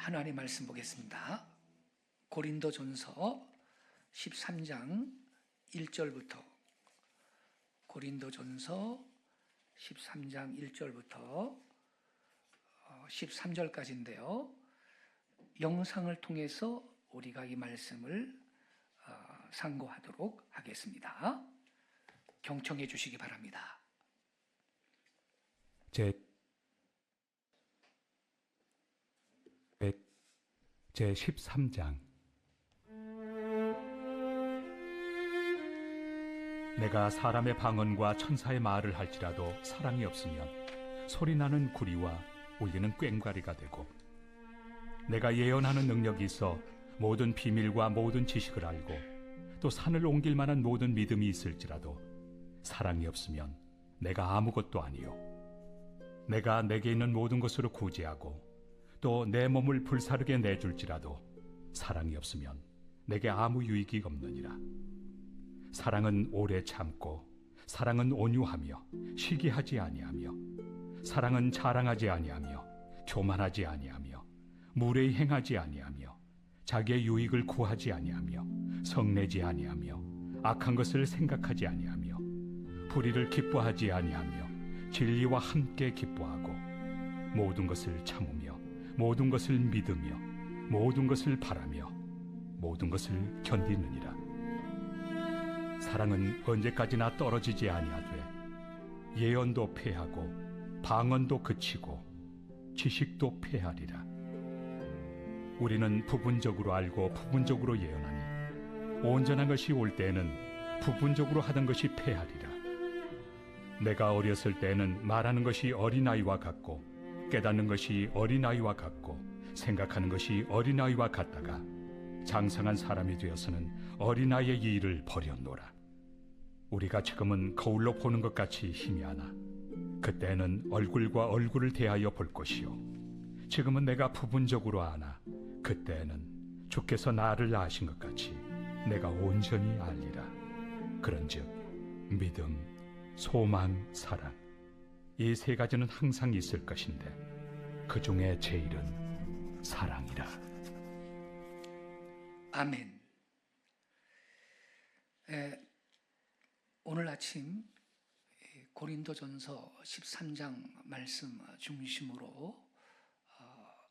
하나님 말씀 보겠습니다. 고린도전서 13장 1절부터 고린도전서 13장 1절부터 13절까지인데요. 영상을 통해서 우리가 이 말씀을 상고하도록 하겠습니다. 경청해 주시기 바랍니다. 제 13장. 내가 사람의 방언과 천사의 말을 할지라도 사랑이 없으면 소리나는 구리와 울리는 꽹과리가 되고, 내가 예언하는 능력이 있어 모든 비밀과 모든 지식을 알고 또 산을 옮길 만한 모든 믿음이 있을지라도 사랑이 없으면 내가 아무것도 아니요, 내가 내게 있는 모든 것으로 구제하고 또 내 몸을 불사르게 내줄지라도 사랑이 없으면 내게 아무 유익이 없느니라. 사랑은 오래 참고, 사랑은 온유하며 시기하지 아니하며, 사랑은 자랑하지 아니하며 교만하지 아니하며 무례히 행하지 아니하며 자기의 유익을 구하지 아니하며 성내지 아니하며 악한 것을 생각하지 아니하며 불의를 기뻐하지 아니하며 진리와 함께 기뻐하고 모든 것을 참으며 모든 것을 믿으며 모든 것을 바라며 모든 것을 견디느니라. 사랑은 언제까지나 떨어지지 아니하되 예언도 패하고 방언도 그치고 지식도 패하리라. 우리는 부분적으로 알고 부분적으로 예언하니 온전한 것이 올 때에는 부분적으로 하던 것이 패하리라. 내가 어렸을 때에는 말하는 것이 어린아이와 같고 깨닫는 것이 어린아이와 같고 생각하는 것이 어린아이와 같다가 장성한 사람이 되어서는 어린아이의 일을 버렸노라. 우리가 지금은 거울로 보는 것 같이 희미하나 그때는 얼굴과 얼굴을 대하여 볼 것이요, 지금은 내가 부분적으로 아나 그때는 주께서 나를 아신 것 같이 내가 온전히 알리라. 그런즉 믿음, 소망, 사랑, 이 세 가지는 항상 있을 것인데 그 중에 제일은 사랑이라. 아멘. 오늘 아침 고린도전서 13장 말씀 중심으로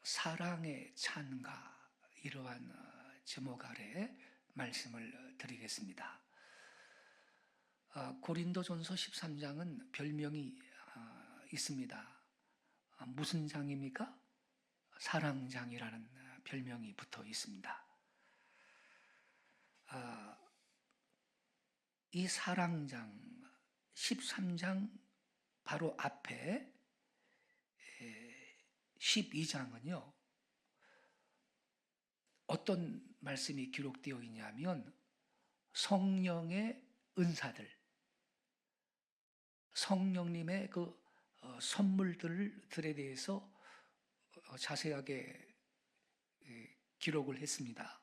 사랑의 찬가, 이러한 제목 아래 말씀을 드리겠습니다. 고린도전서 13장은 별명이 있습니다. 무슨 장입니까? 사랑장이라는 별명이 붙어 있습니다. 이 사랑장 13장 바로 앞에 12장은요 어떤 말씀이 기록되어 있냐면 성령의 은사들, 성령님의 그 선물들에 대해서 자세하게 기록을 했습니다.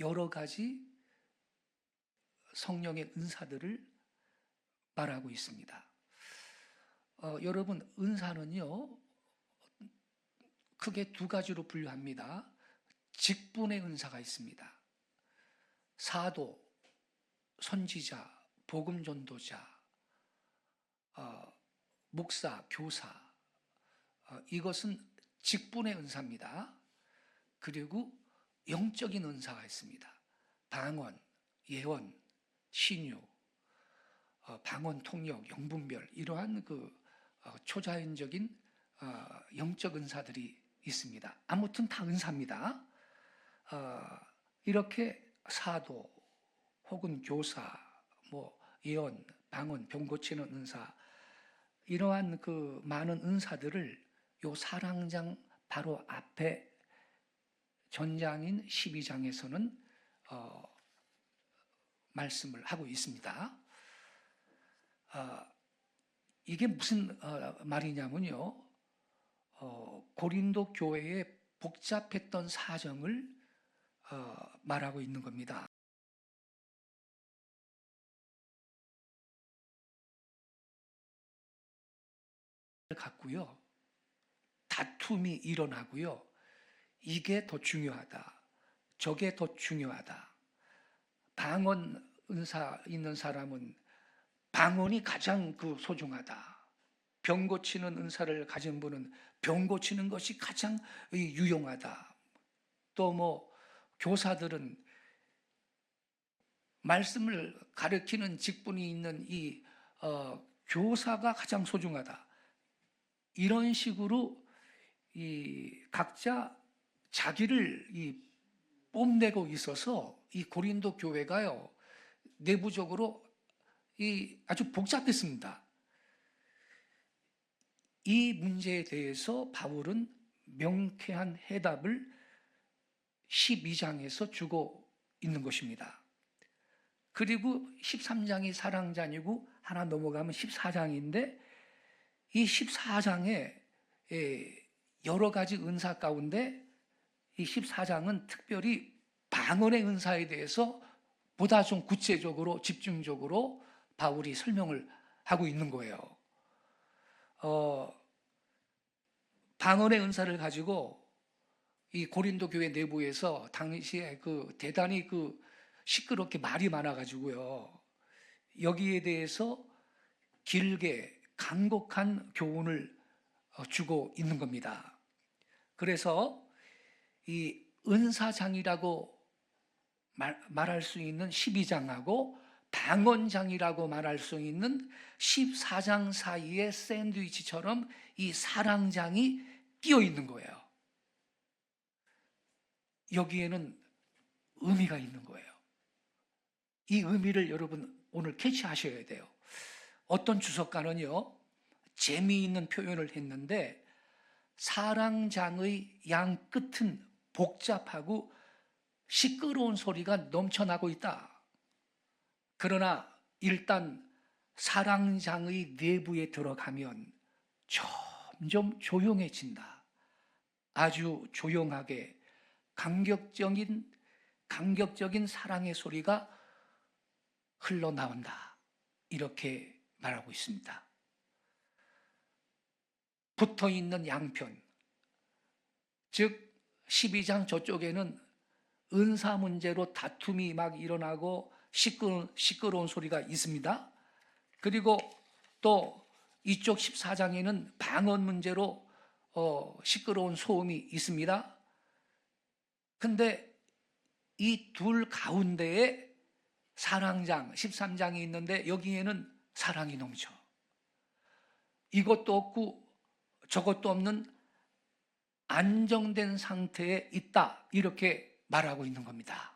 여러 가지 성령의 은사들을 말하고 있습니다. 여러분, 은사는요 크게 두 가지로 분류합니다. 직분의 은사가 있습니다. 사도, 선지자, 복음 전도자, 목사, 교사, 이것은 직분의 은사입니다. 그리고 영적인 은사가 있습니다. 방언, 예언, 신유, 방언, 통역, 영분별, 이러한 초자연적인 영적 은사들이 있습니다. 아무튼 다 은사입니다. 이렇게 사도 혹은 교사, 예언, 방언, 병 고치는 은사, 이러한 많은 은사들을 요 사랑장 바로 앞에 전장인 12장에서는 말씀을 하고 있습니다. 이게 무슨 말이냐면요, 고린도 교회의 복잡했던 사정을 말하고 있는 겁니다. 같고요. 다툼이 일어나고요. 이게 더 중요하다. 저게 더 중요하다. 방언 은사 있는 사람은 방언이 가장 소중하다. 병 고치는 은사를 가진 분은 병 고치는 것이 가장 유용하다. 또 교사들은 말씀을 가르치는 직분이 있는 이 교사가 가장 소중하다. 이런 식으로 각자 자기를 뽐내고 있어서 이 고린도 교회가요, 내부적으로 아주 복잡했습니다. 이 문제에 대해서 바울은 명쾌한 해답을 12장에서 주고 있는 것입니다. 그리고 13장이 사랑장이고 하나 넘어가면 14장인데 이 14장에 여러 가지 은사 가운데 이 14장은 특별히 방언의 은사에 대해서 보다 좀 구체적으로 집중적으로 바울이 설명을 하고 있는 거예요. 방언의 은사를 가지고 이 고린도 교회 내부에서 당시에 대단히 시끄럽게 말이 많아가지고요. 여기에 대해서 길게 간곡한 교훈을 주고 있는 겁니다. 그래서 이 은사장이라고 말할 수 있는 12장하고 방언장이라고 말할 수 있는 14장 사이에 샌드위치처럼 이 사랑장이 끼어 있는 거예요. 여기에는 의미가 있는 거예요. 이 의미를 여러분 오늘 캐치하셔야 돼요. 어떤 주석가는요, 재미있는 표현을 했는데 사랑장의 양 끝은 복잡하고 시끄러운 소리가 넘쳐나고 있다. 그러나 일단 사랑장의 내부에 들어가면 점점 조용해진다. 아주 조용하게 감격적인 사랑의 소리가 흘러나온다. 이렇게 말하고 있습니다. 붙어있는 양편, 즉 12장 저쪽에는 은사 문제로 다툼이 막 일어나고 시끄러운 소리가 있습니다. 그리고 또 이쪽 14장에는 방언 문제로 시끄러운 소음이 있습니다. 근데 이 둘 가운데에 사랑장 13장이 있는데 여기에는 사랑이 넘쳐. 이것도 없고 저것도 없는 안정된 상태에 있다. 이렇게 말하고 있는 겁니다.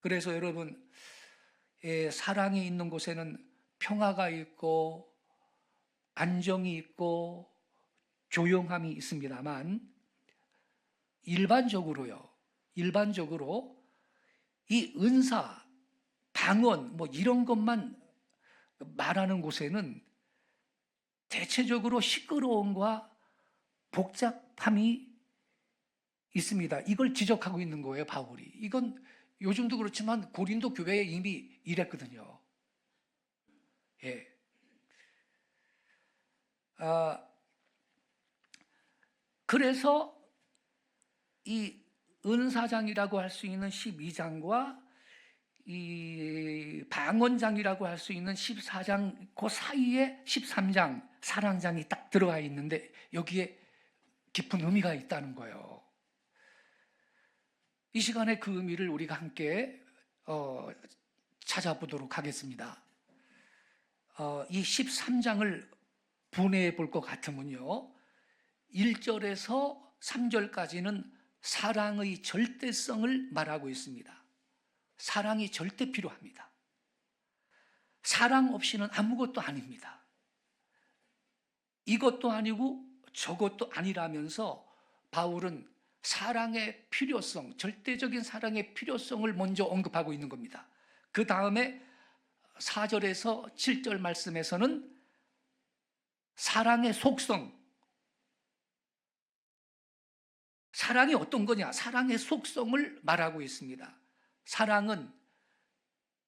그래서 여러분, 사랑이 있는 곳에는 평화가 있고 안정이 있고 조용함이 있습니다만 일반적으로 이 은사, 방언 이런 것만 말하는 곳에는 대체적으로 시끄러움과 복잡함이 있습니다. 이걸 지적하고 있는 거예요, 바울이. 이건 요즘도 그렇지만 고린도 교회에 이미 이랬거든요. 예. 그래서 이 은사장이라고 할 수 있는 12장과 이 방언장이라고 할 수 있는 14장 그 사이에 13장 사랑장이 딱 들어가 있는데 여기에 깊은 의미가 있다는 거예요. 이 시간에 그 의미를 우리가 함께 찾아보도록 하겠습니다. 이 13장을 분해해 볼 것 같으면요, 1절에서 3절까지는 사랑의 절대성을 말하고 있습니다. 사랑이 절대 필요합니다. 사랑 없이는 아무것도 아닙니다. 이것도 아니고 저것도 아니라면서 바울은 사랑의 필요성, 절대적인 사랑의 필요성을 먼저 언급하고 있는 겁니다. 그 다음에 4절에서 7절 말씀에서는 사랑의 속성, 사랑이 어떤 거냐? 사랑의 속성을 말하고 있습니다. 사랑은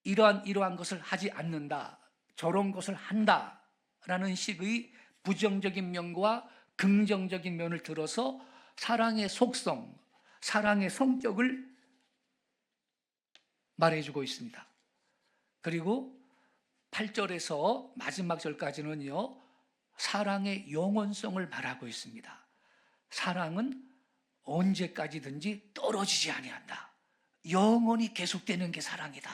이러한 것을 하지 않는다, 저런 것을 한다 라는 식의 부정적인 면과 긍정적인 면을 들어서 사랑의 속성, 사랑의 성격을 말해주고 있습니다. 그리고 8절에서 마지막 절까지는요, 사랑의 영원성을 말하고 있습니다. 사랑은 언제까지든지 떨어지지 아니한다. 영원히 계속되는 게 사랑이다.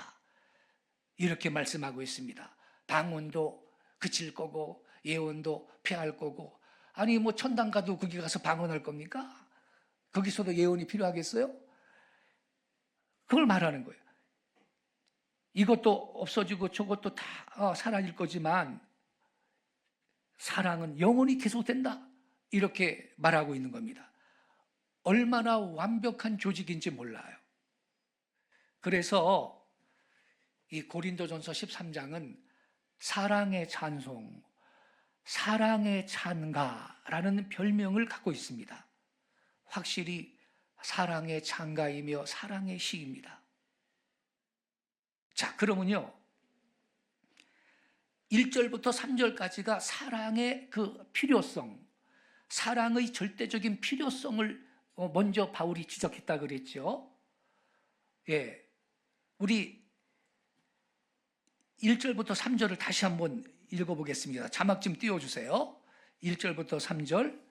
이렇게 말씀하고 있습니다. 방언도 그칠 거고 예언도 피할 거고, 아니 뭐 천당 가도 거기 가서 방언할 겁니까? 거기서도 예언이 필요하겠어요? 그걸 말하는 거예요. 이것도 없어지고 저것도 다 사라질 거지만 사랑은 영원히 계속된다. 이렇게 말하고 있는 겁니다. 얼마나 완벽한 조직인지 몰라요. 그래서 이 고린도전서 13장은 사랑의 찬송, 사랑의 찬가라는 별명을 갖고 있습니다. 확실히 사랑의 찬가이며 사랑의 시입니다. 자, 그러면요, 1절부터 3절까지가 사랑의 그 필요성, 사랑의 절대적인 필요성을 먼저 바울이 지적했다 그랬죠. 예, 우리 1절부터 3절을 다시 한번 읽어보겠습니다. 자막 좀 띄워주세요. 1절부터 3절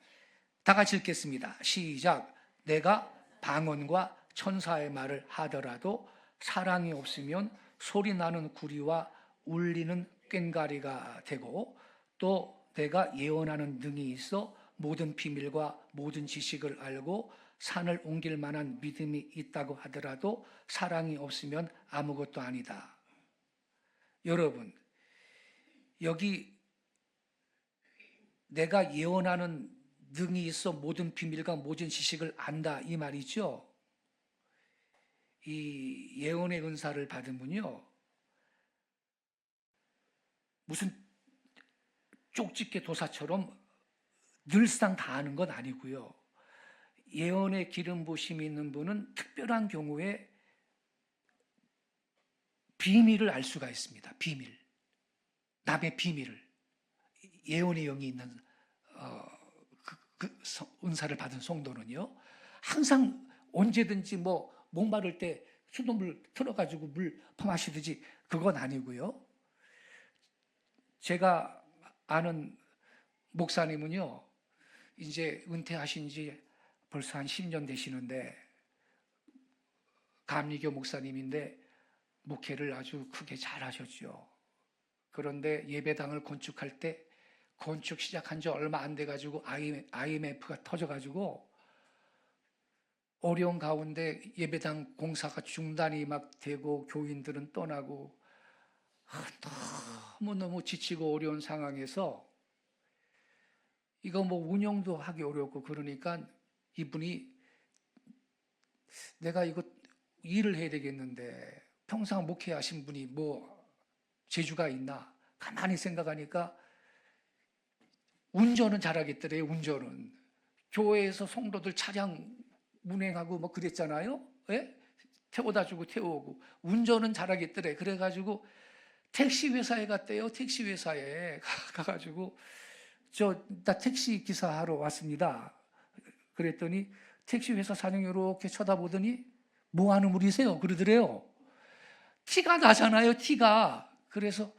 다 같이 읽겠습니다. 시작. 내가 방언과 천사의 말을 하더라도 사랑이 없으면 소리나는 구리와 울리는 꽹과리가 되고, 또 내가 예언하는 능이 있어 모든 비밀과 모든 지식을 알고 산을 옮길 만한 믿음이 있다고 하더라도 사랑이 없으면 아무것도 아니다. 여러분, 여기 내가 예언하는 능이 있어 모든 비밀과 모든 지식을 안다 이 말이죠. 이 예언의 은사를 받은 분이요, 무슨 쪽집게 도사처럼 늘상 다 아는 건 아니고요. 예언의 기름 부심이 있는 분은 특별한 경우에 비밀을 알 수가 있습니다. 비밀, 남의 비밀을, 예언의 영이 있는 은사를 받은 성도는요, 항상 언제든지 뭐 목마를 때 수돗물 틀어가지고 물 퍼마시듯이 그건 아니고요. 제가 아는 목사님은요, 이제 은퇴하신 지 벌써 한 10년 되시는데, 감리교 목사님인데 목회를 아주 크게 잘하셨죠. 그런데 예배당을 건축할 때 건축 시작한 지 얼마 안 돼가지고 IMF가 터져가지고 어려운 가운데 예배당 공사가 중단이 막 되고 교인들은 떠나고 너무너무 지치고 어려운 상황에서 이거 뭐 운영도 하기 어렵고 그러니까 이분이 내가 이거 일을 해야 되겠는데 평생 목회하신 분이 뭐 재주가 있나 가만히 생각하니까 운전은 잘하겠더래요. 운전은 교회에서 성도들 차량 운행하고 뭐 그랬잖아요. 예? 태워다 주고 태워오고 운전은 잘하겠더래. 그래가지고 택시 회사에 갔대요. 택시 회사에 가가지고 나 택시 기사 하러 왔습니다. 그랬더니 택시 회사 사장이 이렇게 쳐다보더니 뭐 하는 분이세요? 그러더래요. 티가 나잖아요. 티가. 그래서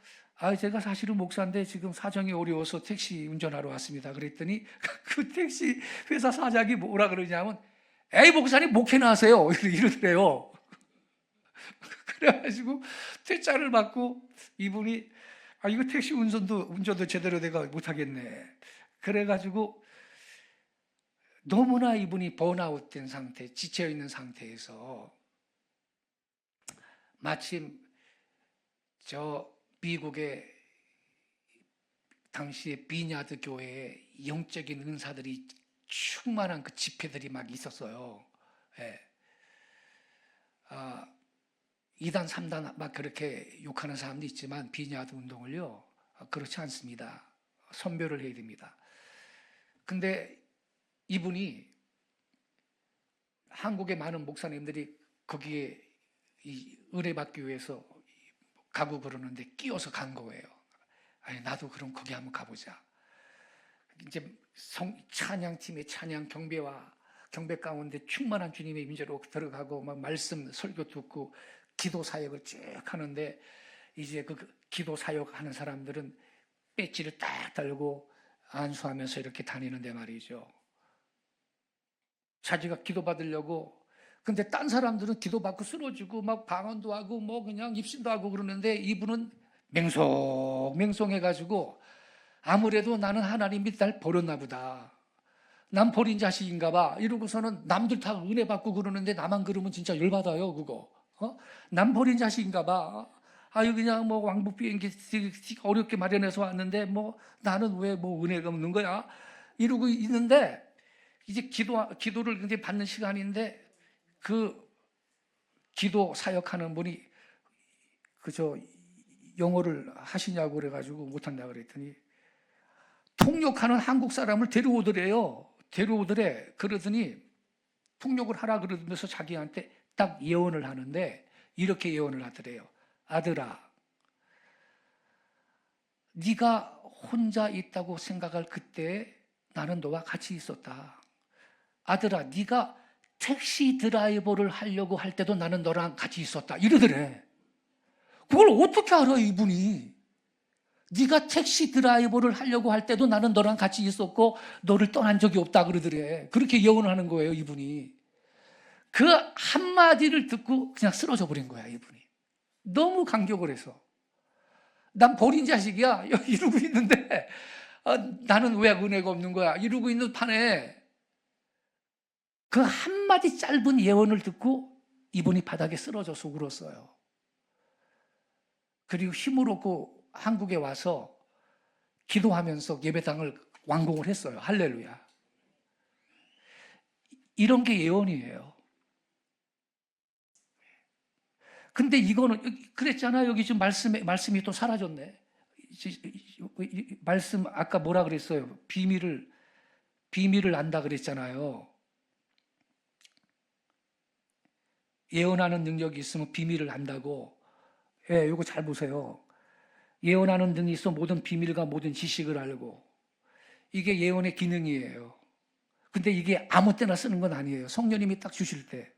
제가 사실은 목사인데 지금 사정이 어려워서 택시 운전하러 왔습니다. 그랬더니 그 택시 회사 사장이 뭐라 그러냐면 에이 목사님 목회나 하세요. 이러더래요. 그래가지고 퇴짜를 받고 이분이 이거 택시 운전도 제대로 내가 못하겠네. 그래가지고 너무나 이분이 번아웃된 상태, 지쳐있는 상태에서 마침 미국의 당시에 비냐드 교회에 영적인 은사들이 충만한 그 집회들이 막 있었어요. 예. 2단, 3단 막 그렇게 욕하는 사람도 있지만 비냐드 운동을요, 그렇지 않습니다. 선별을 해야 됩니다. 근데 이분이 한국의 많은 목사님들이 거기에 이 은혜받기 위해서 가고 그러는데 끼어서 간 거예요. 나도 그럼 거기 한번 가보자. 이제 찬양팀의 찬양 경배 가운데 충만한 주님의 임재로 들어가고 막 말씀 설교 듣고 기도 사역을 쭉 하는데 이제 그 기도 사역 하는 사람들은 배지를 딱 달고 안수하면서 이렇게 다니는데 말이죠. 자기가 기도 받으려고. 근데 딴 사람들은 기도 받고 쓰러지고 막 방언도 하고 뭐 그냥 입신도 하고 그러는데 이분은 맹송해가지고 아무래도 나는 하나님이 날 버렸나 보다. 난 버린 자식인가 봐. 이러고서는 남들 다 은혜 받고 그러는데 나만 그러면 진짜 열받아요, 그거. 난 버린 자식인가 봐. 아유, 그냥 뭐 왕복 비행기 어렵게 마련해서 왔는데 뭐 나는 왜 뭐 은혜가 없는 거야? 이러고 있는데 이제 기도를 이제 받는 시간인데 그 기도 사역하는 분이 그저 영어를 하시냐고 그래가지고 못한다 그랬더니 통역하는 한국 사람을 데려오더래요. 그러더니 통역을 하라 그러면서 자기한테 딱 예언을 하는데 이렇게 예언을 하더래요. 아들아, 네가 혼자 있다고 생각할 그때 나는 너와 같이 있었다. 아들아, 네가 택시 드라이버를 하려고 할 때도 나는 너랑 같이 있었다. 이러더래. 그걸 어떻게 알아, 이분이? 네가 택시 드라이버를 하려고 할 때도 나는 너랑 같이 있었고 너를 떠난 적이 없다 그러더래. 그렇게 예언을 하는 거예요, 이분이. 그 한마디를 듣고 그냥 쓰러져 버린 거야, 이분이. 너무 감격을 해서. 난 버린 자식이야. 이러고 있는데 나는 왜 은혜가 없는 거야? 이러고 있는 판에 그 한마디 짧은 예언을 듣고 이분이 바닥에 쓰러져서 울었어요. 그리고 힘을 얻고 한국에 와서 기도하면서 예배당을 완공을 했어요. 할렐루야. 이런 게 예언이에요. 근데 이거는 그랬잖아. 여기 지금 말씀이 또 사라졌네. 말씀 아까 뭐라 그랬어요? 비밀을 안다 그랬잖아요. 예언하는 능력이 있으면 비밀을 안다고. 예, 이거 잘 보세요. 예언하는 능이 있어 모든 비밀과 모든 지식을 알고. 이게 예언의 기능이에요. 근데 이게 아무 때나 쓰는 건 아니에요. 성령님이 딱 주실 때.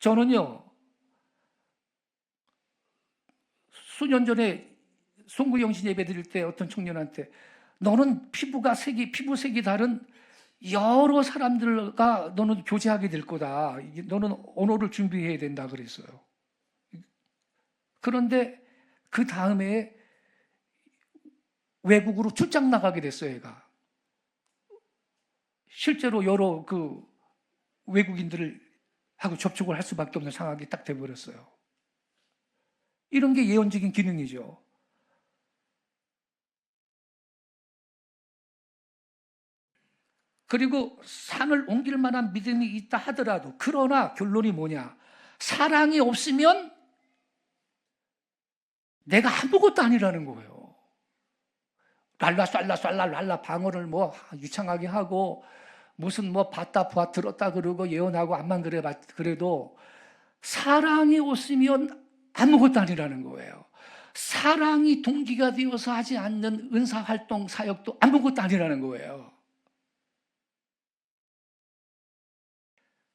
저는요, 수년 전에 송구영신 예배 드릴 때 어떤 청년한테 너는 피부색이 다른 여러 사람들과 너는 교제하게 될 거다. 너는 언어를 준비해야 된다 그랬어요. 그런데 그 다음에 외국으로 출장 나가게 됐어요, 얘가. 실제로 여러 그 외국인들을 하고 접촉을 할 수밖에 없는 상황이 딱 돼버렸어요. 이런 게 예언적인 기능이죠. 그리고 산을 옮길 만한 믿음이 있다 하더라도, 그러나 결론이 뭐냐? 사랑이 없으면 내가 아무것도 아니라는 거예요. 랄라 방언을 뭐 유창하게 하고 무슨 뭐 봤다 보아 들었다 그러고 예언하고 암만 그래도 사랑이 없으면 아무것도 아니라는 거예요. 사랑이 동기가 되어서 하지 않는 은사활동 사역도 아무것도 아니라는 거예요.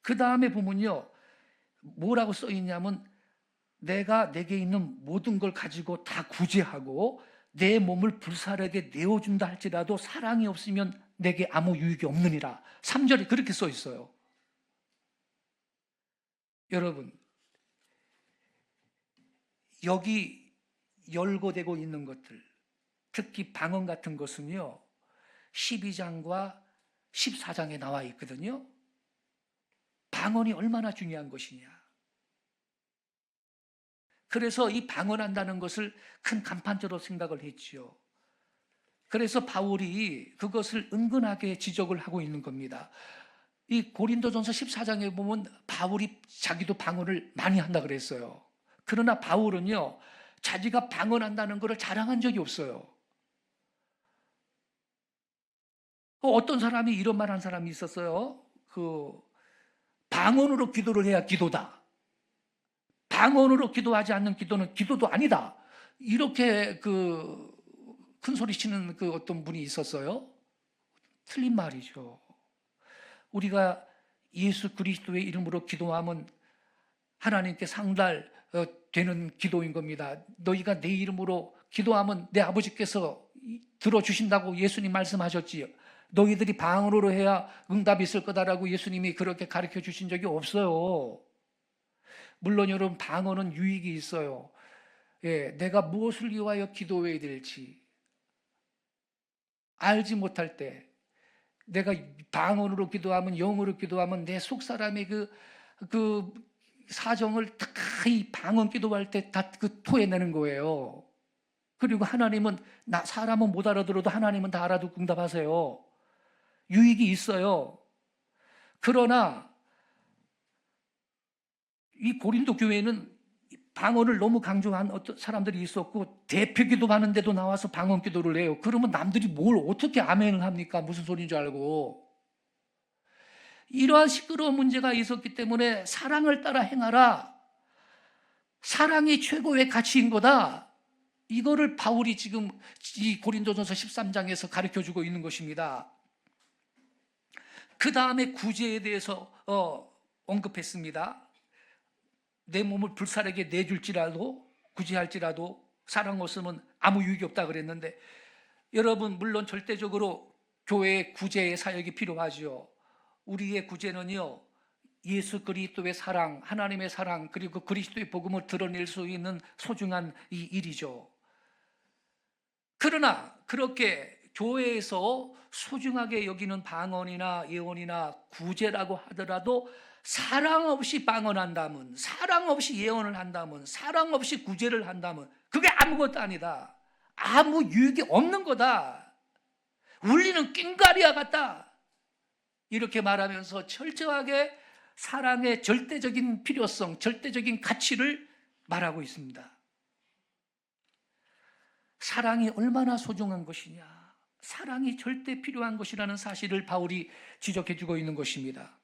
그 다음에 보면요, 뭐라고 써 있냐면 내가 내게 있는 모든 걸 가지고 다 구제하고 내 몸을 불사르게 내어준다 할지라도 사랑이 없으면 내게 아무 유익이 없느니라. 3절에 그렇게 써 있어요. 여러분, 여기 열거되고 있는 것들, 특히 방언 같은 것은요 12장과 14장에 나와 있거든요. 방언이 얼마나 중요한 것이냐. 그래서 이 방언한다는 것을 큰 간판으로 생각을 했지요. 그래서 바울이 그것을 은근하게 지적을 하고 있는 겁니다. 이 고린도전서 14장에 보면 바울이 자기도 방언을 많이 한다 그랬어요. 그러나 바울은요 자기가 방언한다는 것을 자랑한 적이 없어요. 어떤 사람이 이런 말 한 사람이 있었어요. 방언으로 기도를 해야 기도다. 방언으로 기도하지 않는 기도는 기도도 아니다. 이렇게 그 큰 소리 치는 그 어떤 분이 있었어요. 틀린 말이죠. 우리가 예수 그리스도의 이름으로 기도하면 하나님께 상달되는 기도인 겁니다. 너희가 내 이름으로 기도하면 내 아버지께서 들어주신다고 예수님 말씀하셨지요. 너희들이 방언으로 해야 응답이 있을 거다라고 예수님이 그렇게 가르쳐 주신 적이 없어요. 물론 여러분, 방언은 유익이 있어요. 내가 무엇을 위하여 기도해야 될지 알지 못할 때, 내가 방언으로 기도하면, 영어로 기도하면 내 속사람의 그 사정을 다 이 방언 기도할 때 다 그 토해내는 거예요. 그리고 하나님은, 사람은 못 알아들어도 하나님은 다 알아듣고 응답하세요. 유익이 있어요. 그러나 이 고린도 교회는 방언을 너무 강조한 어떤 사람들이 있었고, 대표 기도하는데도 나와서 방언 기도를 해요. 그러면 남들이 뭘 어떻게 아멘을 합니까? 무슨 소리인 줄 알고. 이러한 시끄러운 문제가 있었기 때문에 사랑을 따라 행하라, 사랑이 최고의 가치인 거다, 이거를 바울이 지금 이 고린도전서 13장에서 가르쳐주고 있는 것입니다. 그 다음에 구제에 대해서 언급했습니다. 내 몸을 불살에게 내줄지라도, 구제할지라도 사랑 없으면 아무 유익이 없다 그랬는데, 여러분, 물론 절대적으로 교회의 구제의 사역이 필요하죠. 우리의 구제는요, 예수 그리스도의 사랑, 하나님의 사랑, 그리고 그리스도의 복음을 드러낼 수 있는 소중한 이 일이죠. 그러나 그렇게 교회에서 소중하게 여기는 방언이나 예언이나 구제라고 하더라도 사랑 없이 방언한다면, 사랑 없이 예언을 한다면, 사랑 없이 구제를 한다면 그게 아무것도 아니다, 아무 유익이 없는 거다, 울리는 꽹과리와 같다, 이렇게 말하면서 철저하게 사랑의 절대적인 필요성, 절대적인 가치를 말하고 있습니다. 사랑이 얼마나 소중한 것이냐, 사랑이 절대 필요한 것이라는 사실을 바울이 지적해주고 있는 것입니다.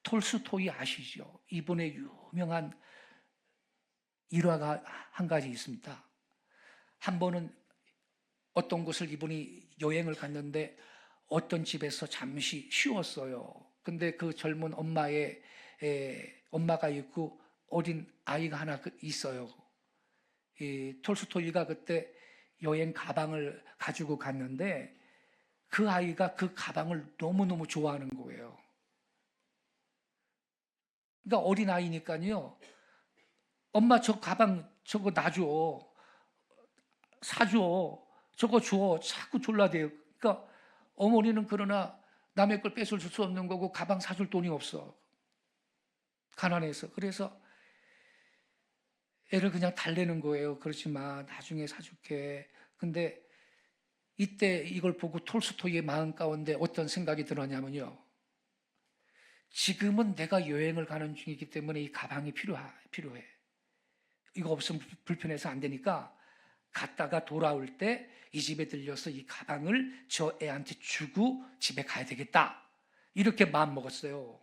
톨스토이 아시죠? 이분의 유명한 일화가 한 가지 있습니다. 한 번은 어떤 곳을 이분이 여행을 갔는데 어떤 집에서 잠시 쉬었어요. 근데 그 젊은 엄마가 있고 어린 아이가 하나 있어요. 이 톨스토이가 그때 여행 가방을 가지고 갔는데 그 아이가 그 가방을 너무너무 좋아하는 거예요. 그러니까 어린 아이니까요, 엄마 저 가방 저거 놔줘, 사줘, 저거 줘, 자꾸 졸라대요. 그러니까 어머니는 그러나 남의 걸 뺏을 수 없는 거고 가방 사줄 돈이 없어, 가난해서. 그래서 애를 그냥 달래는 거예요. 그렇지만 나중에 사줄게. 근데 이때 이걸 보고 톨스토이의 마음 가운데 어떤 생각이 들었냐면요, 지금은 내가 여행을 가는 중이기 때문에 이 가방이 필요해. 이거 없으면 불편해서 안 되니까 갔다가 돌아올 때 이 집에 들려서 이 가방을 저 애한테 주고 집에 가야 되겠다, 이렇게 마음먹었어요.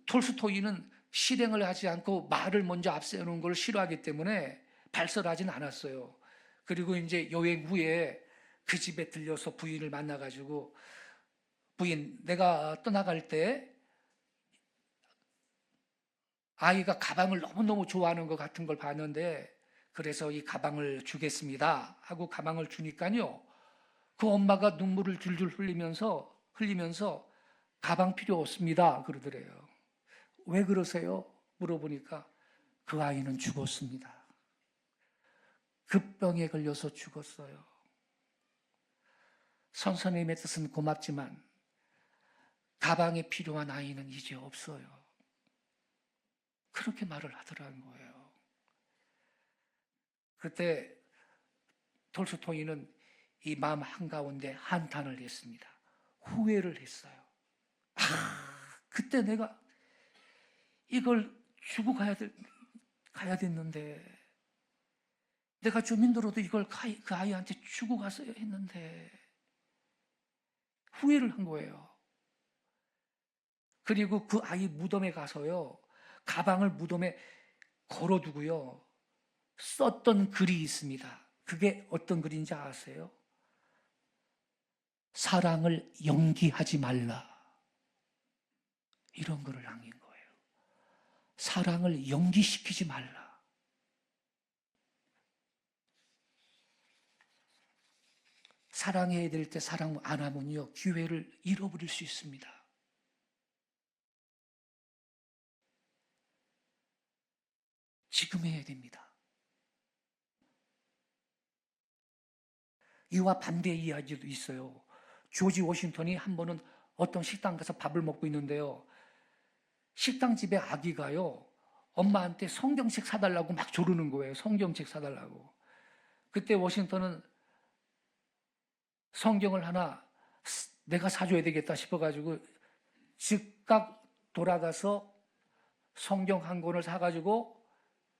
톨스토이는 실행을 하지 않고 말을 먼저 앞세우는 걸 싫어하기 때문에 발설하진 않았어요. 그리고 이제 여행 후에 그 집에 들려서 부인을 만나가지고, 부인, 내가 떠나갈 때 아이가 가방을 너무너무 좋아하는 것 같은 걸 봤는데 그래서 이 가방을 주겠습니다 하고 가방을 주니까요, 그 엄마가 눈물을 줄줄 흘리면서 가방 필요 없습니다 그러더래요. 왜 그러세요? 물어보니까 그 아이는 죽었습니다. 급병에 걸려서 죽었어요. 선생님의 뜻은 고맙지만 가방에 필요한 아이는 이제 없어요. 그렇게 말을 하더라는 거예요. 그때 톨스토이는 이 마음 한가운데 한탄을 했습니다. 후회를 했어요. 그때 내가 이걸 주고 가야 됐는데, 내가 좀 힘들어도 이걸 그 아이한테 주고 갔어야 했는데, 후회를 한 거예요. 그리고 그 아이 무덤에 가서요, 가방을 무덤에 걸어두고요, 썼던 글이 있습니다. 그게 어떤 글인지 아세요? 사랑을 연기하지 말라. 이런 글을 남긴 거예요. 사랑을 연기시키지 말라. 사랑해야 될 때 사랑 안 하면요, 기회를 잃어버릴 수 있습니다. 지금 해야 됩니다. 이와 반대의 이야기도 있어요. 조지 워싱턴이 한 번은 어떤 식당 가서 밥을 먹고 있는데요, 식당집에 아기가요, 엄마한테 성경책 사달라고 막 조르는 거예요. 성경책 사달라고. 그때 워싱턴은 성경을 하나 내가 사줘야 되겠다 싶어가지고 즉각 돌아가서 성경 한 권을 사가지고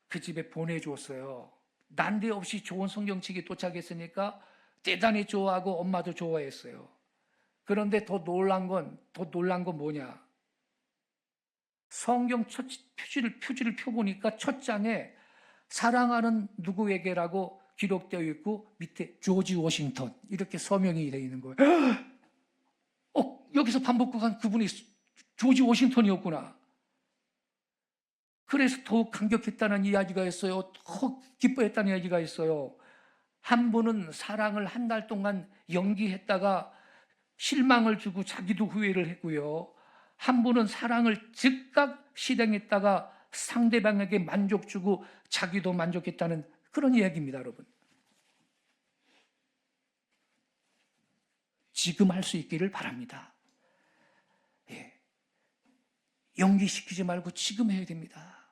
그 집에 보내주었어요. 난데없이 좋은 성경책이 도착했으니까 대단히 좋아하고 엄마도 좋아했어요. 그런데 더 놀란 건 뭐냐? 성경 표지를 펴보니까 첫 장에 사랑하는 누구에게라고 기록되어 있고 밑에 조지 워싱턴 이렇게 서명이 되어 있는 거예요. 여기서 밥 먹고 간 그분이 조지 워싱턴이었구나. 그래서 더욱 감격했다는 이야기가 있어요. 더 기뻐했다는 이야기가 있어요. 한 분은 사랑을 한 달 동안 연기했다가 실망을 주고 자기도 후회를 했고요. 한 분은 사랑을 즉각 실행했다가 상대방에게 만족 주고 자기도 만족했다는 그런 이야기입니다, 여러분. 지금 할 수 있기를 바랍니다. 예. 연기시키지 말고 지금 해야 됩니다.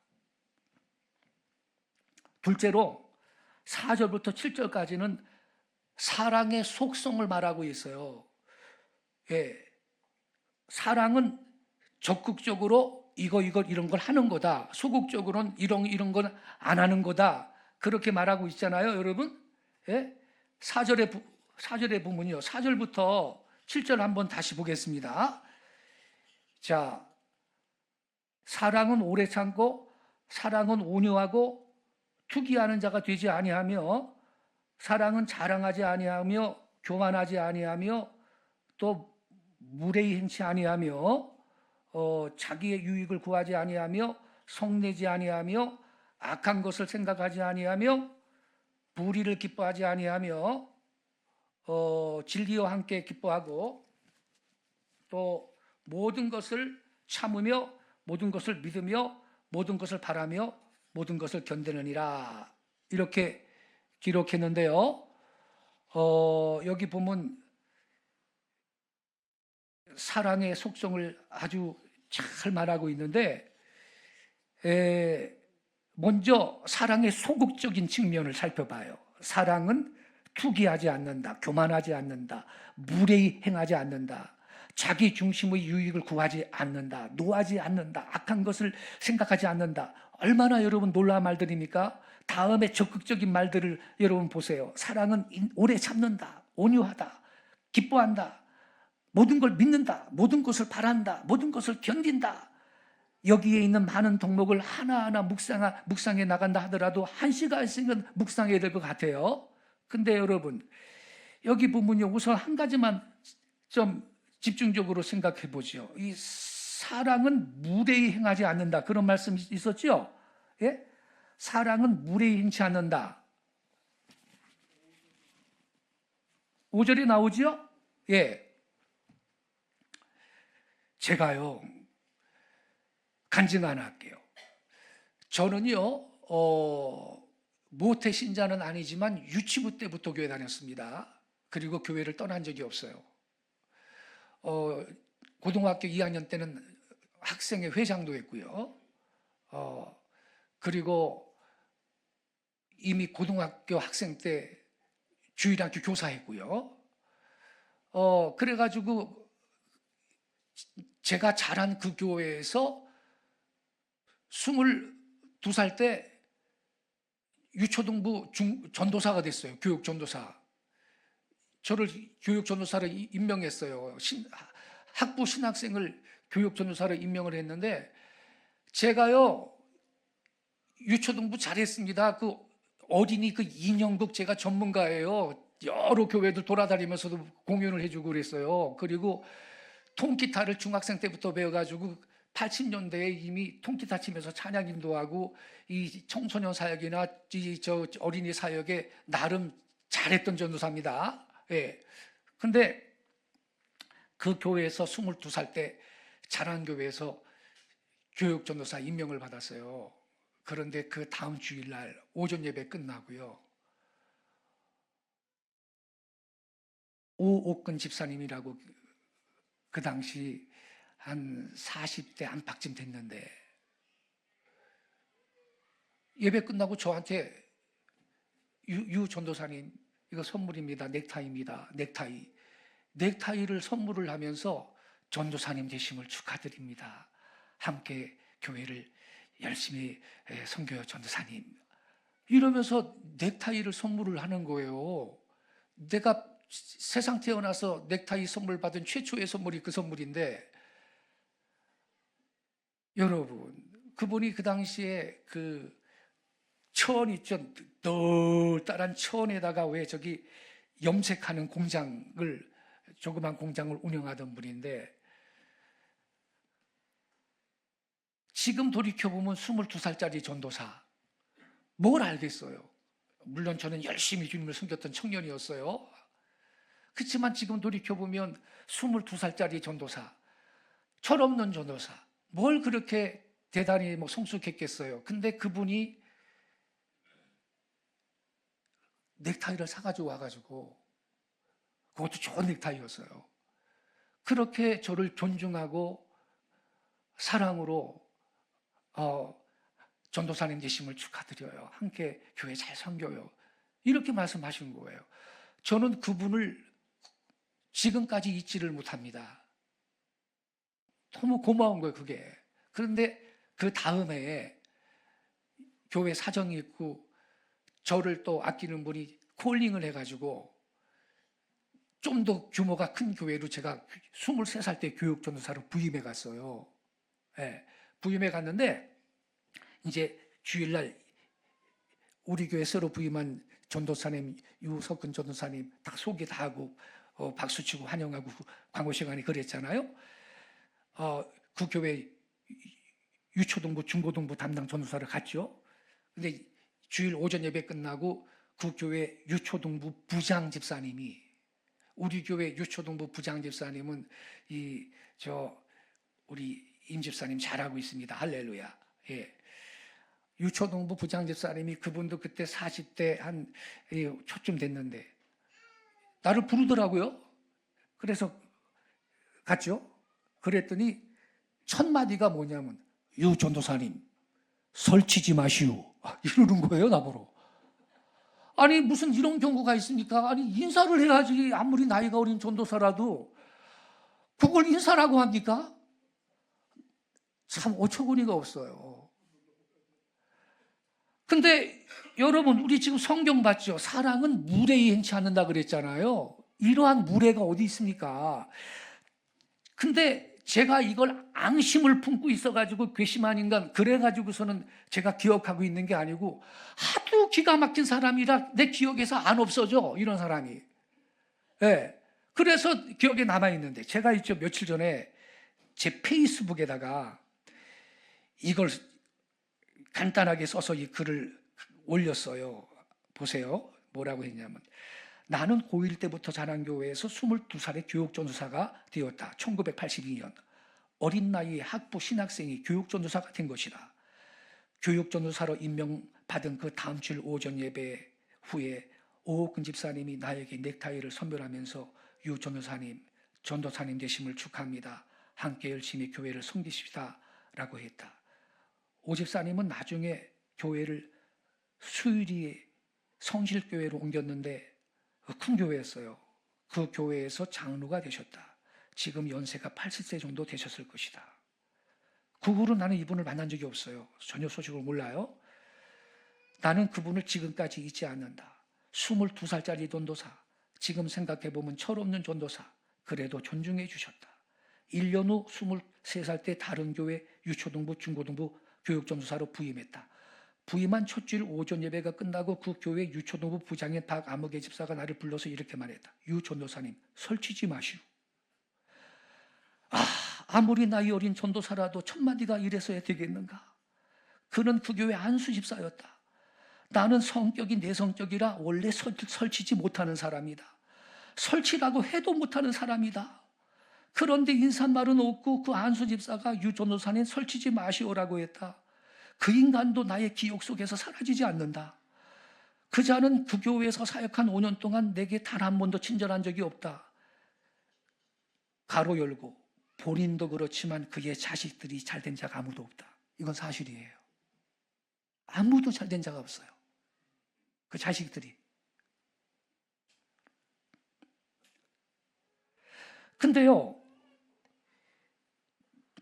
둘째로 4절부터 7절까지는 사랑의 속성을 말하고 있어요. 예. 사랑은 적극적으로 이런 걸 하는 거다. 소극적으로는 이런 건 안 하는 거다. 그렇게 말하고 있잖아요, 여러분. 예? 4절의 부분이요. 4절부터 7절 한번 다시 보겠습니다. 자, 사랑은 오래 참고 사랑은 온유하고 투기하는 자가 되지 아니하며 사랑은 자랑하지 아니하며 교만하지 아니하며 또 무례히 행치 아니하며 자기의 유익을 구하지 아니하며 성내지 아니하며 악한 것을 생각하지 아니하며 불의를 기뻐하지 아니하며 진리와 함께 기뻐하고 또 모든 것을 참으며 모든 것을 믿으며 모든 것을 바라며 모든 것을 견디느니라 이렇게 기록했는데요. 여기 보면 사랑의 속성을 아주 잘 말하고 있는데 먼저 사랑의 소극적인 측면을 살펴봐요. 사랑은 투기하지 않는다, 교만하지 않는다, 무례히 행하지 않는다, 자기 중심의 유익을 구하지 않는다, 노하지 않는다, 악한 것을 생각하지 않는다. 얼마나 여러분 놀라운 말들입니까? 다음에 적극적인 말들을 여러분 보세요. 사랑은 오래 참는다, 온유하다, 기뻐한다, 모든 걸 믿는다, 모든 것을 바란다, 모든 것을 견딘다. 여기에 있는 많은 덕목을 하나하나 묵상해 나간다 하더라도 1시간씩은 묵상해야 될 것 같아요. 근데 여러분, 여기 보면요, 우선 한 가지만 좀 집중적으로 생각해 보죠. 이 사랑은 무례히 행하지 않는다. 그런 말씀이 있었죠? 예? 사랑은 무례히 행치 않는다. 5절에 나오죠? 예. 제가요, 간증 하나 할게요. 저는요, 모태 신자는 아니지만 유치부 때부터 교회 다녔습니다. 그리고 교회를 떠난 적이 없어요. 고등학교 2학년 때는 학생회 회장도 했고요. 그리고 이미 고등학교 학생 때 주일학교 교사했고요. 그래가지고 제가 자란 그 교회에서 22살 때 유초등부 전도사가 됐어요. 교육 전도사. 저를 교육 전도사로 임명했어요. 학부 신학생을 교육 전도사로 임명을 했는데 제가요 유초등부 잘했습니다. 그 어린이 그 인형극 제가 전문가예요. 여러 교회들 돌아다니면서도 공연을 해주고 그랬어요. 그리고 통기타를 중학생 때부터 배워가지고 80년대에 이미 통기타 치면서 찬양 인도하고 이 청소년 사역이나 저 어린이 사역에 나름 잘했던 전도사입니다. 예. 근데 그 교회에서 22살 때 자랑교회에서 교육전도사 임명을 받았어요. 그런데 그 다음 주일날 오전 예배 끝나고요. 오옥근 집사님이라고 그 당시 한 40대 안팎쯤 됐는데 예배 끝나고 저한테 유 전도사님 이거 선물입니다. 넥타이입니다. 넥타이를 선물을 하면서 전도사님 되심을 축하드립니다. 함께 교회를 열심히 섬겨요 전도사님. 이러면서 넥타이를 선물을 하는 거예요. 내가 세상 태어나서 넥타이 선물 받은 최초의 선물이 그 선물인데 여러분 그분이 그 당시에 그 천 있죠. 널따란 천에다가 왜 저기 염색하는 공장을 조그만 공장을 운영하던 분인데 지금 돌이켜보면 22살짜리 전도사 뭘 알겠어요. 물론 저는 열심히 주님을 섬겼던 청년이었어요. 그렇지만 지금 돌이켜보면 22살짜리 전도사 철없는 전도사 뭘 그렇게 대단히 성숙했겠어요. 근데 그분이 넥타이를 사가지고 와가지고 그것도 좋은 넥타이였어요. 그렇게 저를 존중하고 사랑으로 전도사님 되심을 축하드려요. 함께 교회 잘 섬겨요. 이렇게 말씀하신 거예요. 저는 그분을 지금까지 잊지를 못합니다. 너무 고마운 거예요, 그게. 그런데 그 다음에 교회 사정이 있고 저를 또 아끼는 분이 콜링을 해가지고 좀 더 규모가 큰 교회로 제가 23살 때 교육전도사로 부임해 갔어요. 네, 부임해 갔는데 이제 주일날 우리 교회 새로 부임한 전도사님 유석근 전도사님 다 소개 다 하고 박수치고 환영하고 광고 시간에 그랬잖아요. 그 교회 유초등부 중고등부 담당 전도사를 갔죠. 근데 주일 오전 예배 끝나고 그 교회 유초등부 부장 집사님이 우리 교회 유초등부 부장 집사님은 우리 임 집사님 잘하고 있습니다. 할렐루야. 예. 유초등부 부장 집사님이 그분도 그때 40대 한 초쯤 됐는데 나를 부르더라고요. 그래서 갔죠. 그랬더니 첫 마디가 뭐냐면 유 전도사님 설치지 마시오. 이러는 거예요, 나보러. 아니, 무슨 이런 경우가 있습니까? 아니, 인사를 해야지. 아무리 나이가 어린 전도사라도 그걸 인사라고 합니까? 참 어처구니가 없어요. 근데 여러분, 우리 지금 성경 봤죠? 사랑은 무례히 행치 않는다 그랬잖아요. 이러한 무례가 어디 있습니까? 근데 제가 이걸 앙심을 품고 있어가지고 괘씸한 인간 그래가지고서는 제가 기억하고 있는 게 아니고 하도 기가 막힌 사람이라 내 기억에서 안 없어져 이런 사람이. 네. 그래서 기억에 남아있는데 제가 있죠 며칠 전에 제 페이스북에다가 이걸 간단하게 써서 이 글을 올렸어요. 보세요. 뭐라고 했냐면 나는 고1 때부터 자랑교회에서 22살의 교육전도사가 되었다. 1982년 어린 나이에 학부 신학생이 교육전도사가 된 것이다. 교육전도사로 임명받은 그 다음 주일 오전 예배 후에 오옥근 집사님이 나에게 넥타이를 선물하면서 유 전도사님, 전도사님 되심을 축하합니다. 함께 열심히 교회를 섬기십시다 라고 했다. 오 집사님은 나중에 교회를 수유리 성실교회로 옮겼는데 큰 교회였어요. 그 교회에서 장로가 되셨다. 지금 연세가 80세 정도 되셨을 것이다. 그 후로 나는 이분을 만난 적이 없어요. 전혀 소식을 몰라요. 나는 그분을 지금까지 잊지 않는다. 22살짜리 전도사, 지금 생각해보면 철없는 전도사, 그래도 존중해 주셨다. 1년 후 23살 때 다른 교회 유초등부, 중고등부 교육전도사로 부임했다. 부임한 첫 주일 오전 예배가 끝나고 그 교회 유초노부 부장인 박아무개 집사가 나를 불러서 이렇게 말했다. 유 전도사님, 설치지 마시오. 아무리 나이 어린 전도사라도 첫마디가 이래서야 되겠는가? 그는 그 교회 안수 집사였다. 나는 성격이 내성격이라 원래 설치지 못하는 사람이다. 설치라고 해도 못하는 사람이다. 그런데 인사말은 없고 그 안수 집사가 유 전도사님 설치지 마시오라고 했다. 그 인간도 나의 기억 속에서 사라지지 않는다. 그 자는 그 교회에서 사역한 5년 동안 내게 단 한 번도 친절한 적이 없다. 가로 열고 본인도 그렇지만 그의 자식들이 잘된 자가 아무도 없다. 이건 사실이에요. 아무도 잘된 자가 없어요. 그 자식들이. 근데요,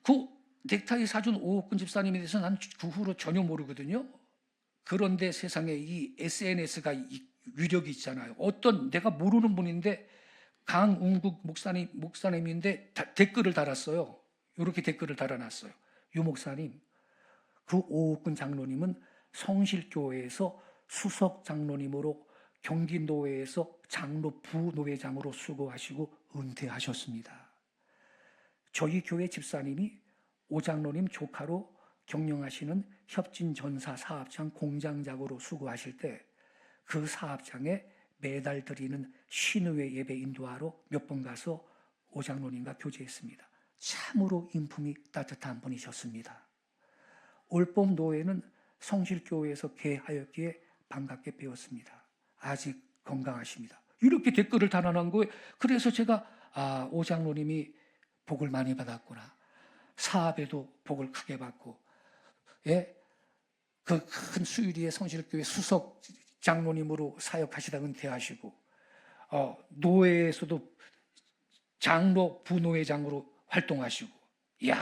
그 넥타이 사준 오옥근 집사님에 대해서 난 그 후로 전혀 모르거든요. 그런데 세상에 이 SNS가 위력이 있잖아요. 어떤 내가 모르는 분인데 강웅국 목사님인데 댓글을 달았어요. 이렇게 댓글을 달아놨어요. 유 목사님, 그 오옥근 장로님은 성실교회에서 수석 장로님으로 경기노회에서 장로 부노회장으로 수고하시고 은퇴하셨습니다. 저희 교회 집사님이 오 장로님 조카로 경영하시는 협진전사 사업장 공장장으로 수고하실 때 그 사업장에 매달 드리는 신의회 예배 인도하러 몇 번 가서 오 장로님과 교제했습니다. 참으로 인품이 따뜻한 분이셨습니다. 올봄 노회는 성실교회에서 개하였기에 반갑게 배웠습니다. 아직 건강하십니다. 이렇게 댓글을 달아난 거예요. 그래서 제가 오 장로님이 복을 많이 받았구나. 사업에도 복을 크게 받고, 예, 그 큰 수유리의 성실교회 수석 장로님으로 사역하시다 은퇴하시고, 노회에서도 장로 부노회장으로 활동하시고, 이야,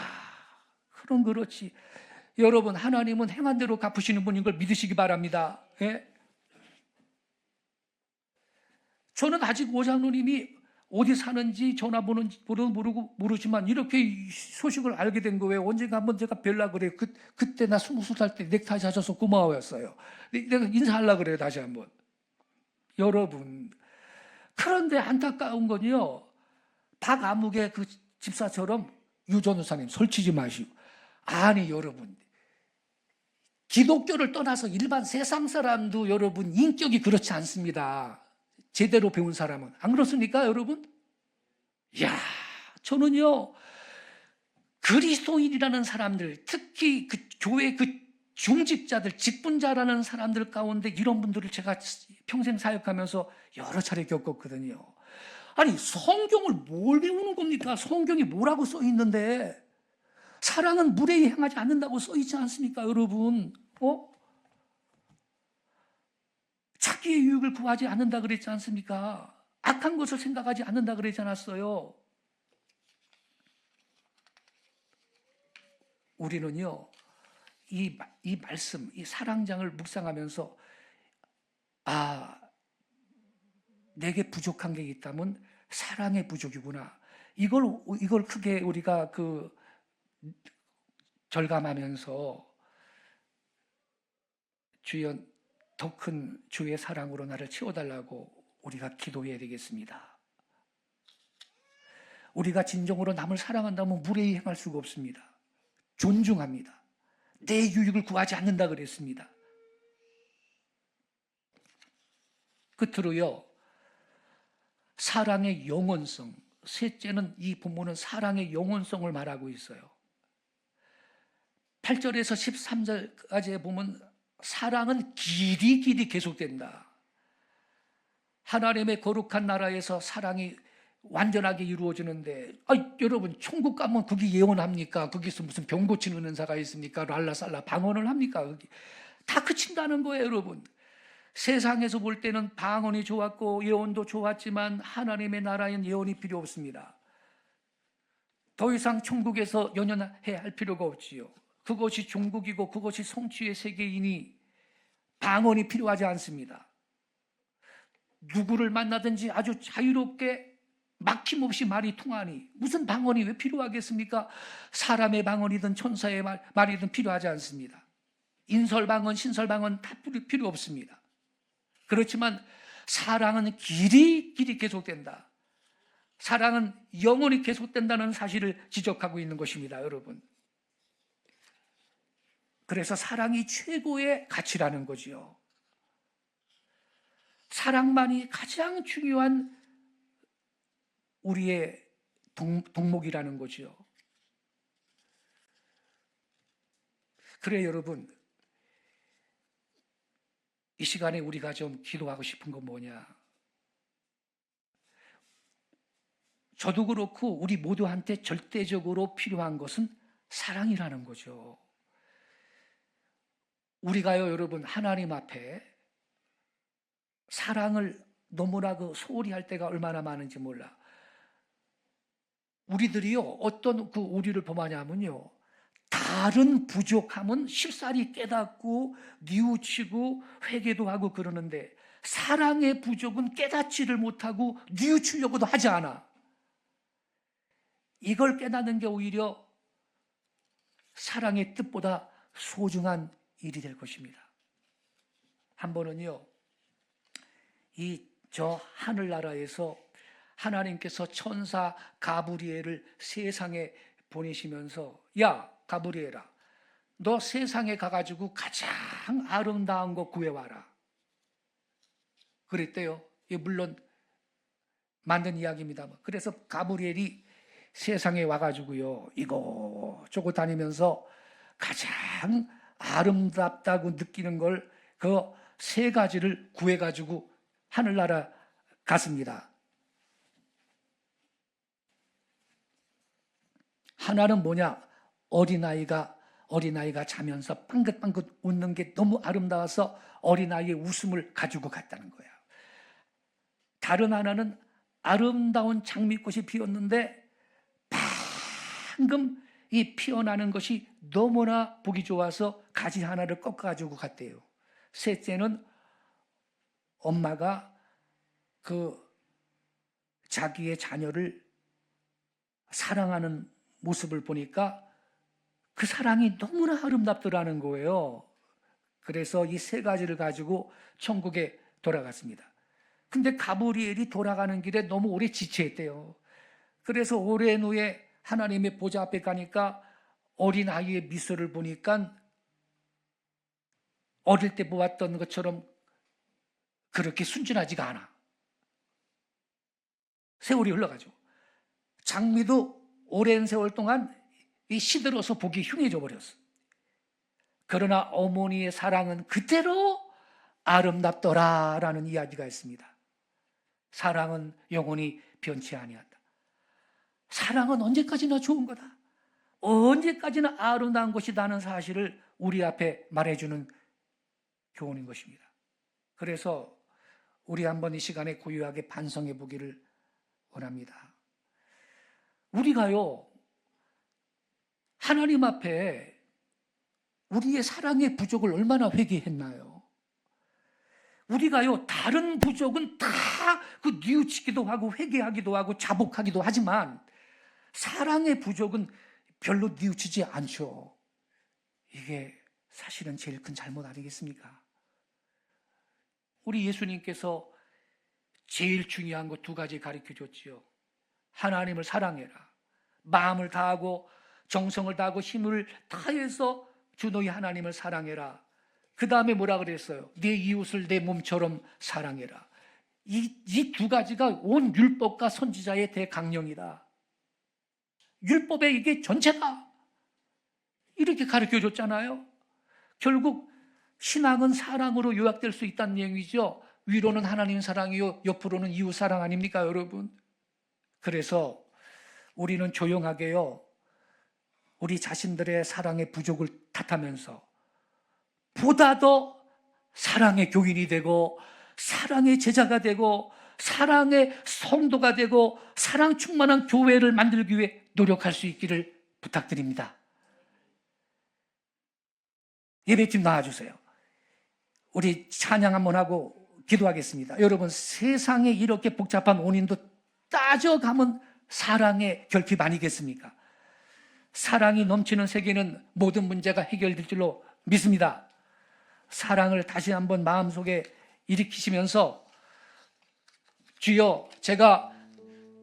그럼 그렇지. 여러분, 하나님은 행한 대로 갚으시는 분인 걸 믿으시기 바랍니다. 예? 저는 아직 오 장로님이 어디 사는지 전화번호도 모르지만 이렇게 소식을 알게 된 거예요. 언젠가 한번 제가 뵈려고 그래요. 그때 나 20살 때 넥타이 사셔서 고마워했어요. 내가 인사하려고 그래요. 다시 한번. 여러분, 그런데 안타까운 건요, 박아무개 그 집사처럼 유 전도사님 설치지 마시고. 아니 여러분, 기독교를 떠나서 일반 세상 사람도 여러분 인격이 그렇지 않습니다. 제대로 배운 사람은. 안 그렇습니까, 여러분? 이야, 저는요, 그리스도인이라는 사람들, 특히 그 교회 그 중직자들, 직분자라는 사람들 가운데 이런 분들을 제가 평생 사역하면서 여러 차례 겪었거든요. 아니, 성경을 뭘 배우는 겁니까? 성경이 뭐라고 써 있는데, 사랑은 무례히 행하지 않는다고 써 있지 않습니까, 여러분? 자기의 유익을 구하지 않는다 그랬지 않습니까? 악한 것을 생각하지 않는다 그랬지 않았어요? 우리는요, 이 말씀, 이 사랑장을 묵상하면서 내게 부족한 게 있다면 사랑의 부족이구나. 이걸 크게 우리가 절감하면서 주여 더 큰 주의 사랑으로 나를 채워달라고 우리가 기도해야 되겠습니다. 우리가 진정으로 남을 사랑한다면 무례히 행할 수가 없습니다. 존중합니다. 내 유익을 구하지 않는다 그랬습니다. 끝으로요, 사랑의 영원성. 셋째는, 이 본문은 사랑의 영원성을 말하고 있어요. 8절에서 13절까지에 보면 사랑은 길이 계속된다. 하나님의 거룩한 나라에서 사랑이 완전하게 이루어지는데, 여러분, 천국 가면 그게 예언합니까? 거기서 무슨 병 고치는 은사가 있습니까? 랄라살라 방언을 합니까? 거기 다 그친다는 거예요, 여러분. 세상에서 볼 때는 방언이 좋았고 예언도 좋았지만 하나님의 나라엔 예언이 필요 없습니다. 더 이상 천국에서 연연해야 할 필요가 없지요. 그것이 종국이고 그것이 성취의 세계이니 방언이 필요하지 않습니다. 누구를 만나든지 아주 자유롭게 막힘없이 말이 통하니 무슨 방언이 왜 필요하겠습니까? 사람의 방언이든 천사의 말이든 필요하지 않습니다. 인설방언, 신설방언 다 필요 없습니다. 그렇지만 사랑은 길이 계속된다. 사랑은 영원히 계속된다는 사실을 지적하고 있는 것입니다, 여러분. 그래서 사랑이 최고의 가치라는 거지요. 사랑만이 가장 중요한 우리의 덕목이라는 거지요. 그래 여러분, 이 시간에 우리가 좀 기도하고 싶은 건 뭐냐? 저도 그렇고 우리 모두한테 절대적으로 필요한 것은 사랑이라는 거죠. 우리가요, 여러분, 하나님 앞에 사랑을 너무나 소홀히 할 때가 얼마나 많은지 몰라. 우리들이요, 어떤 우리를 범하냐면요, 다른 부족함은 쉽사리 깨닫고 뉘우치고 회개도 하고 그러는데 사랑의 부족은 깨닫지를 못하고 뉘우치려고도 하지 않아. 이걸 깨닫는 게 오히려 사랑의 뜻보다 소중한 일이 될 것입니다. 한 번은요, 저 하늘나라에서 하나님께서 천사 가브리엘을 세상에 보내시면서, 야 가브리엘아, 너 세상에 가가지고 가장 아름다운 거 구해와라 그랬대요. 물론 만든 이야기입니다. 그래서 가브리엘이 세상에 와가지고요, 이곳저곳 다니면서 가장 아름답다고 느끼는 걸 그 세 가지를 구해가지고 하늘나라 갔습니다. 하나는 뭐냐? 어린아이가 자면서 빵긋빵긋 웃는 게 너무 아름다워서 어린아이의 웃음을 가지고 갔다는 거야. 다른 하나는 아름다운 장미꽃이 피었는데 방금 이 피어나는 것이 너무나 보기 좋아서 가지 하나를 꺾어가지고 갔대요. 셋째는 엄마가 자기의 자녀를 사랑하는 모습을 보니까 그 사랑이 너무나 아름답더라는 거예요. 그래서 이 세 가지를 가지고 천국에 돌아갔습니다. 근데 가브리엘이 돌아가는 길에 너무 오래 지체했대요. 그래서 오랜 후에 하나님의 보좌 앞에 가니까 어린아이의 미소를 보니까 어릴 때 보았던 것처럼 그렇게 순진하지가 않아. 세월이 흘러가죠. 장미도 오랜 세월 동안 시들어서 보기 흉해져 버렸어. 그러나 어머니의 사랑은 그대로 아름답더라라는 이야기가 있습니다. 사랑은 영원히 변치 아니한다. 사랑은 언제까지나 좋은 거다. 언제까지나 아름다운 것이다는 사실을 우리 앞에 말해주는 교훈인 것입니다. 그래서 우리 한번 이 시간에 고요하게 반성해 보기를 원합니다. 우리가요, 하나님 앞에 우리의 사랑의 부족을 얼마나 회개했나요? 우리가요, 다른 부족은 다 뉘우치기도 하고 회개하기도 하고 자복하기도 하지만 사랑의 부족은 별로 뉘우치지 않죠. 이게 사실은 제일 큰 잘못 아니겠습니까? 우리 예수님께서 제일 중요한 거 두 가지 가르쳐 줬지요. 하나님을 사랑해라. 마음을 다하고 정성을 다하고 힘을 다해서 주 너희 하나님을 사랑해라. 그 다음에 뭐라 그랬어요? 내 이웃을 내 몸처럼 사랑해라. 이 두 가지가 온 율법과 선지자의 대강령이다. 율법의 이게 전체다. 이렇게 가르쳐 줬잖아요. 결국 신앙은 사랑으로 요약될 수 있다는 얘기죠. 위로는 하나님 사랑이요, 옆으로는 이웃 사랑 아닙니까, 여러분? 그래서 우리는 조용하게요, 우리 자신들의 사랑의 부족을 탓하면서 보다 더 사랑의 교인이 되고 사랑의 제자가 되고 사랑의 성도가 되고 사랑 충만한 교회를 만들기 위해 노력할 수 있기를 부탁드립니다. 예배팀 나와주세요. 우리 찬양 한번 하고 기도하겠습니다. 여러분, 세상에 이렇게 복잡한 원인도 따져가면 사랑의 결핍 아니겠습니까? 사랑이 넘치는 세계는 모든 문제가 해결될 줄로 믿습니다. 사랑을 다시 한번 마음속에 일으키시면서 주여 제가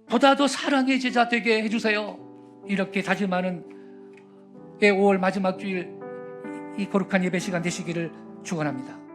보다 더 사랑의 제자 되게 해주세요. 이렇게 다짐하는 5월 마지막 주일 이 거룩한 예배 시간 되시기를 축원합니다.